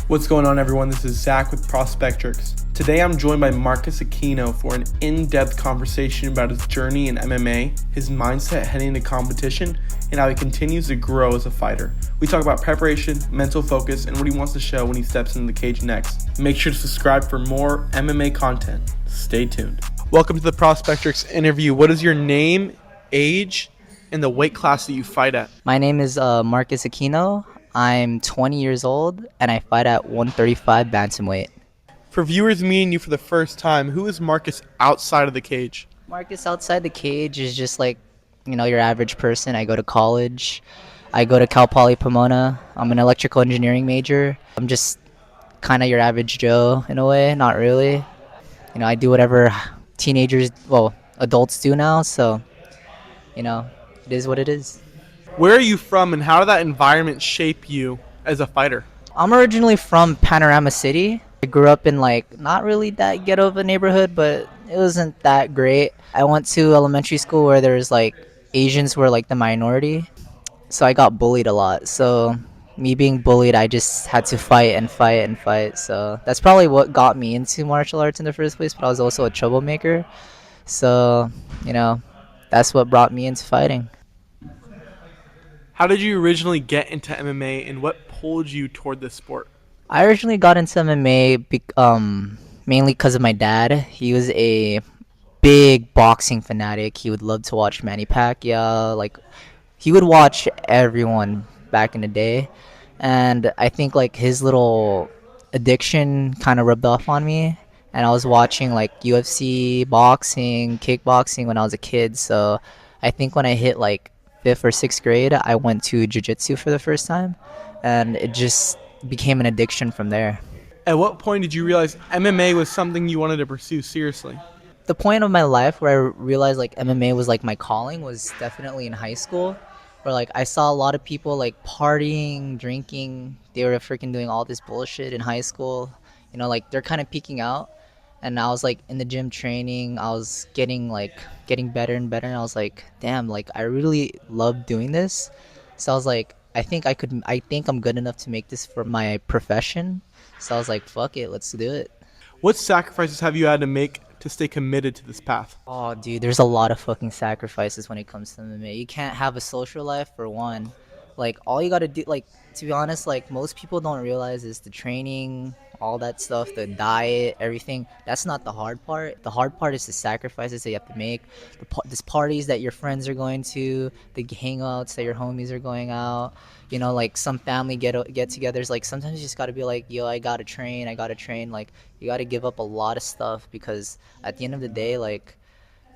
What's going on, everyone? This is Zach with Prospectrix. Today I'm joined by Marcus Aquino for an in-depth conversation about his journey in MMA, his mindset heading into competition, and how he continues to grow as a fighter. We talk about preparation, mental focus, and what he wants to show when he steps into the cage next. Make sure to subscribe for more MMA content. Stay tuned. Welcome to the Prospectrix interview. What is your name, age, and the weight class that you fight at? My name is Marcus Aquino. I'm 20 years old, and I fight at 135 bantamweight. For viewers meeting you for the first time, who is Marcus outside of the cage? Marcus outside the cage is just like, your average person. I go to college. I go to Cal Poly Pomona. I'm an electrical engineering major. I'm just kind of your average Joe in a way, not really. I do whatever adults do now, so, it is what it is. Where are you from, and how did that environment shape you as a fighter? I'm originally from Panorama City. I grew up in not really that ghetto of a neighborhood, but it wasn't that great. I went to elementary school where there's Asians were the minority, so I got bullied a lot. So me being bullied, I just had to fight and fight and fight. So that's probably what got me into martial arts in the first place. But I was also a troublemaker, so that's what brought me into fighting. How did you originally get into MMA, and what pulled you toward this sport? I originally got into MMA mainly because of my dad. He was a big boxing fanatic. He would love to watch Manny Pacquiao. He would watch everyone back in the day. And I think his little addiction kind of rubbed off on me. And I was watching UFC, boxing, kickboxing when I was a kid. So I think when I hit fifth or sixth grade, I went to jiu-jitsu for the first time, and it just became an addiction from there. At what point did you realize MMA was something you wanted to pursue seriously? The point of my life where I realized MMA was my calling was definitely in high school, where I saw a lot of people partying, drinking. They were freaking doing all this bullshit in high school. They're kind of peaking out. And I was in the gym training. I was getting better and better, and I was damn, I really love doing this. So I was I think I'm good enough to make this for my profession. So I was fuck it, let's do it. What sacrifices have you had to make to stay committed to this path? Oh, dude, there's a lot of fucking sacrifices when it comes to MMA. You can't have a social life, for one. All you gotta do, to be honest, most people don't realize is the training, all that stuff, the diet, everything. That's not the hard part. The hard part is the sacrifices that you have to make, these parties that your friends are going to, the hangouts that your homies are going out. Some family get-togethers. Sometimes you just gotta be yo, I gotta train. You gotta give up a lot of stuff, because at the end of the day,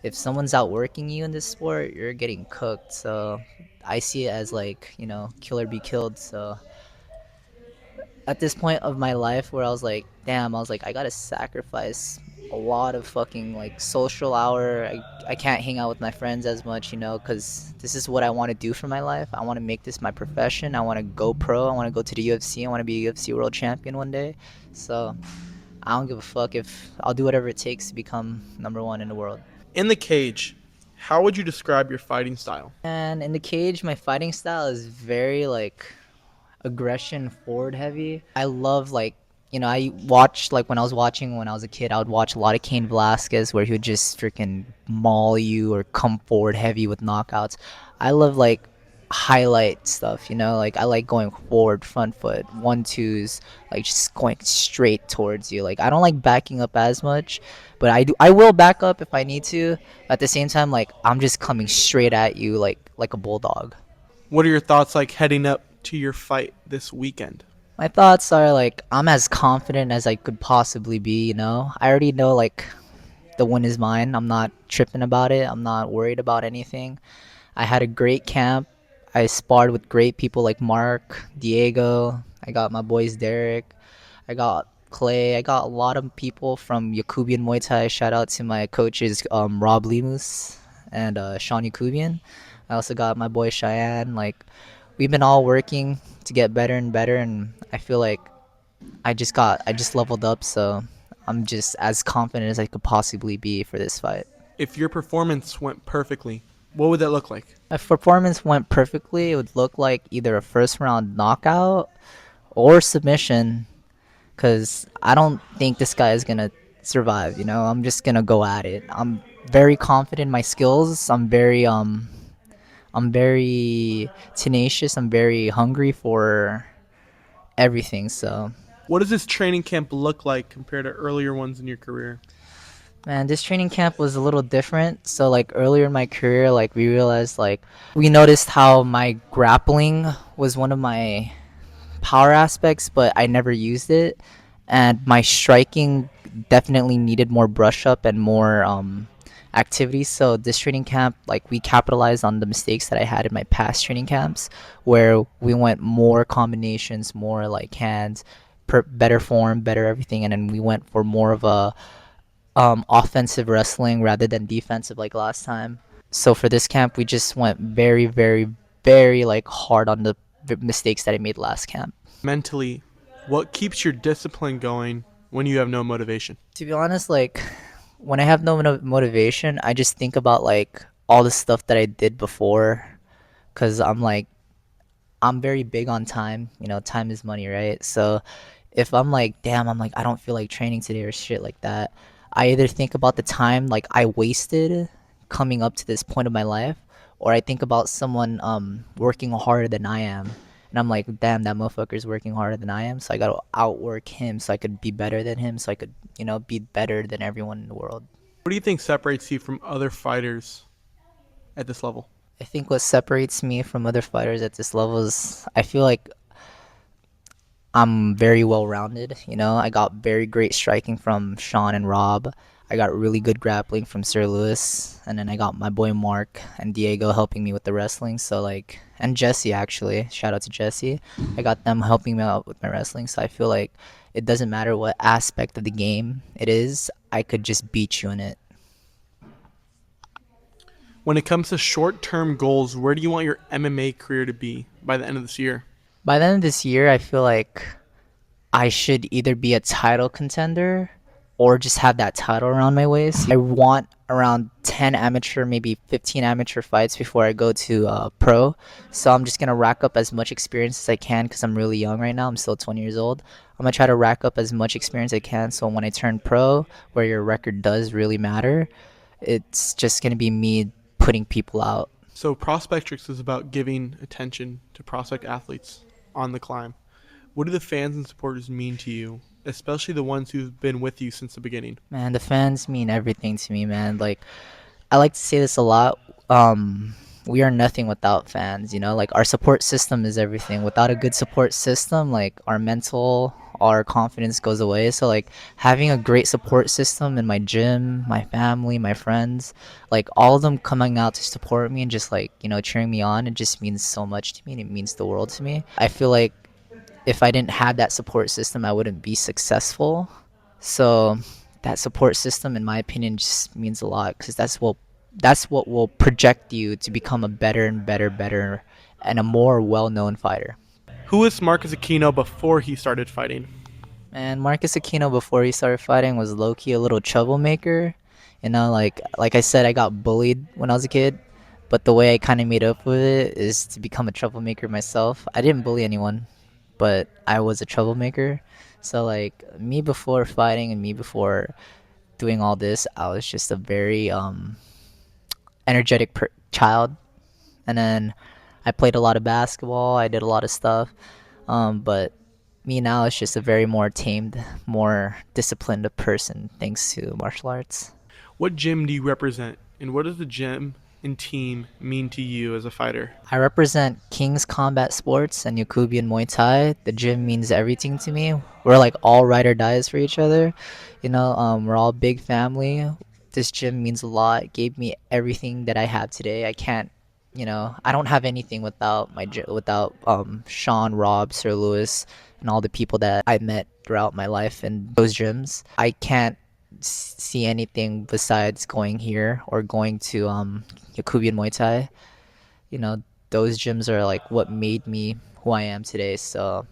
if someone's outworking you in this sport, you're getting cooked. So I see it as kill or be killed. So at this point of my life where I was damn, I gotta sacrifice a lot of fucking social hour. I can't hang out with my friends as much, because this is what I want to do for my life. I want to make this my profession. I want to go pro. I want to go to the UFC. I want to be a UFC world champion one day. So I don't give a fuck if I'll do whatever it takes to become number one in the world. In the cage, how would you describe your fighting style? And in the cage, my fighting style is very aggression forward heavy. I love I watched when I was a kid, I would watch a lot of Cain Velasquez, where he would just freaking maul you or come forward heavy with knockouts. I love highlight stuff, I like going forward, front foot, 1-2s, just going straight towards you. I don't like backing up as much, but I will back up if I need to. At the same time, I'm just coming straight at you like a bulldog. What are your thoughts heading up to your fight this weekend? My thoughts are I'm as confident as I could possibly be. I already know the win is mine. I'm not tripping about it. I'm not worried about anything. I had a great camp. I sparred with great people like Mark, Diego. I got my boys Derek. I got Clay. I got a lot of people from Yakubian Muay Thai. Shout out to my coaches, Rob Lemus and Sean Yakubian. I also got my boy Cheyenne. We've been all working to get better and better, and I feel I just leveled up. So I'm just as confident as I could possibly be for this fight. If your performance went perfectly, what would that look like? If performance went perfectly, it would look like either a first round knockout or submission. because I don't think this guy is gonna survive. I'm just gonna go at it. I'm very confident in my skills. I'm very tenacious. I'm very hungry for everything. So, What does this training camp look like compared to earlier ones in your career? man, this training camp was a little different. So, like earlier in my career, like we realized, like we noticed how my grappling was one of my power aspects, but I never used it. And my striking definitely needed more brush up and more activities. So this training camp, like we capitalized on the mistakes that I had in my past training camps, where we went more combinations, more like hands, better form, better everything, and then we went for more of a offensive wrestling rather than defensive like last time. So for this camp, we just went very, very, very like hard on the mistakes that I made last camp. Mentally, what keeps your discipline going when you have no motivation? To be honest, like when I have no motivation, I just think about like all the stuff that I did before, because I'm very big on time. Time is money, right? So if I'm like, damn, I'm like, I don't feel like training today or shit like that, I either think about the time like I wasted coming up to this point of my life, or I think about someone working harder than I am. And I'm like, damn, that motherfucker's working harder than I am, so I gotta outwork him so I could be better than him, so I could, be better than everyone in the world. What do you think separates you from other fighters at this level? I think what separates me from other fighters at this level is I feel like I'm very well rounded. I got very great striking from Sean and Rob. I got really good grappling from Sir Lewis, and then I got my boy Mark and Diego helping me with the wrestling. So like, and Jesse actually, shout out to Jesse. I got them helping me out with my wrestling. So I feel like it doesn't matter what aspect of the game it is, I could just beat you in it. When it comes to short term goals, where do you want your MMA career to be by the end of this year? By the end of this year, I feel like I should either be a title contender or just have that title around my waist. I want around 10 amateur, maybe 15 amateur fights before I go to pro. So I'm just going to rack up as much experience as I can because I'm really young right now. I'm still 20 years old. I'm going to try to rack up as much experience as I can so when I turn pro, where your record does really matter, it's just going to be me putting people out. So, Prospectrix is about giving attention to prospect athletes on the climb. What do the fans and supporters mean to you, especially the ones who've been with you since the beginning? Man, the fans mean everything to me, man. Like, I like to say this a lot. We are nothing without fans, Like, our support system is everything. Without a good support system, like, our confidence goes away. So, like, having a great support system in my gym, my family, my friends, like, all of them coming out to support me and just, like, cheering me on, it just means so much to me and it means the world to me. I feel like if I didn't have that support system, I wouldn't be successful. So that support system, in my opinion, just means a lot because that's what will project you to become a better and better and a more well-known fighter. Who was Marcus Aquino before he started fighting? And Marcus Aquino before he started fighting was low-key a little troublemaker. Like I said, I got bullied when I was a kid, but the way I kind of made up with it is to become a troublemaker myself. I didn't bully anyone, but I was a troublemaker. So like me before fighting and me before doing all this, I was just a very energetic child. And then I played a lot of basketball. I did a lot of stuff. But me now is just a very more tamed, more disciplined person thanks to martial arts. What gym do you represent, and what does the gym and team mean to you as a fighter? I represent King's Combat Sports and Yakubian Muay Thai. The gym means everything to me. We're like all ride or dies for each other. We're all big family. This gym means a lot. It gave me everything that I have today. I don't have anything without without Sean, Rob, Sir Lewis, and all the people that I met throughout my life in those gyms. I can't see anything besides going here or going to Yakubian Muay Thai. you know, those gyms are like what made me who I am today. So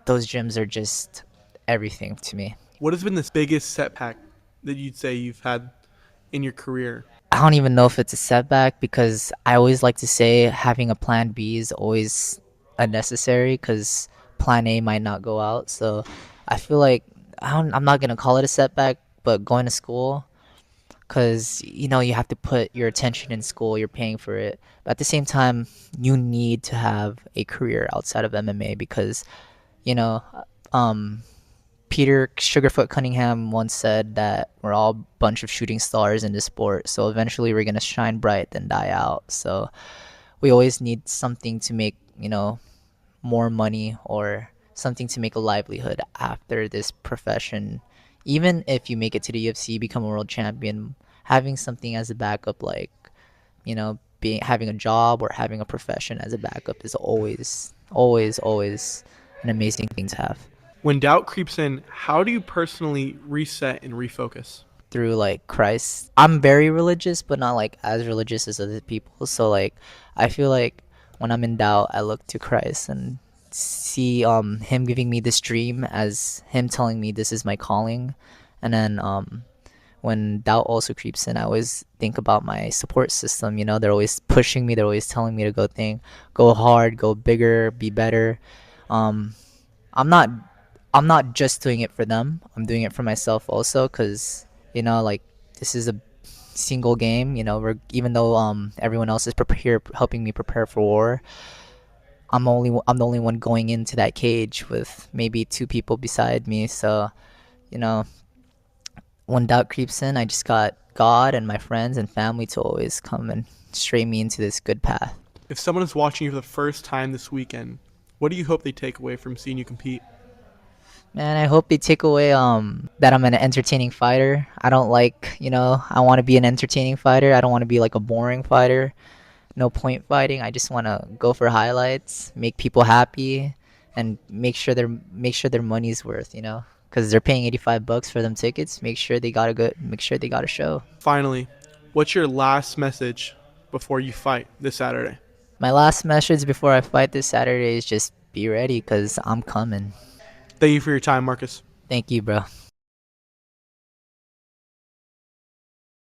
those gyms are just everything to me. What has been the biggest setback that you'd say you've had in your career? I don't even know if it's a setback because I always like to say having a plan B is always unnecessary because plan A might not go out. So I feel like I'm not gonna call it a setback, but going to school, because you have to put your attention in school, you're paying for it, but at the same time you need to have a career outside of MMA because you know um Peter Sugarfoot Cunningham once said that we're all a bunch of shooting stars in this sport, so eventually we're gonna shine bright then die out. So we always need something to make more money or something to make a livelihood after this profession. Even if you make it to the UFC, become a world champion, having something as a backup, like being having a job or having a profession as a backup, is always, always, always an amazing thing to have. When doubt creeps in, how do you personally reset and refocus? Through like Christ, I'm very religious, but not like as religious as other people. So like, I feel like when I'm in doubt, I look to Christ and see him giving me this dream as him telling me this is my calling. And then when doubt also creeps in, I always think about my support system. They're always pushing me. They're always telling me to go hard, go bigger, be better. Um, I'm not I'm not just doing it for them. I'm doing it for myself also, because like, this is a single game. Even though everyone else is prepare helping me prepare for war, I'm the only one going into that cage with maybe two people beside me. So you know when doubt creeps in, I just got God and my friends and family to always come and straight me into this good path. If someone is watching you for the first time this weekend, what do you hope they take away from seeing you compete? Man, I hope they take away that I'm an entertaining fighter. I don't like, I want to be an entertaining fighter. I don't want to be like a boring fighter. No point fighting. I just want to go for highlights, make people happy, and make sure their money's worth, Cuz they're paying $85 for them tickets. Make sure they got a show. Finally, what's your last message before you fight this Saturday? My last message before I fight this Saturday is just be ready, cuz I'm coming. Thank you for your time, Marcus. Thank you, bro.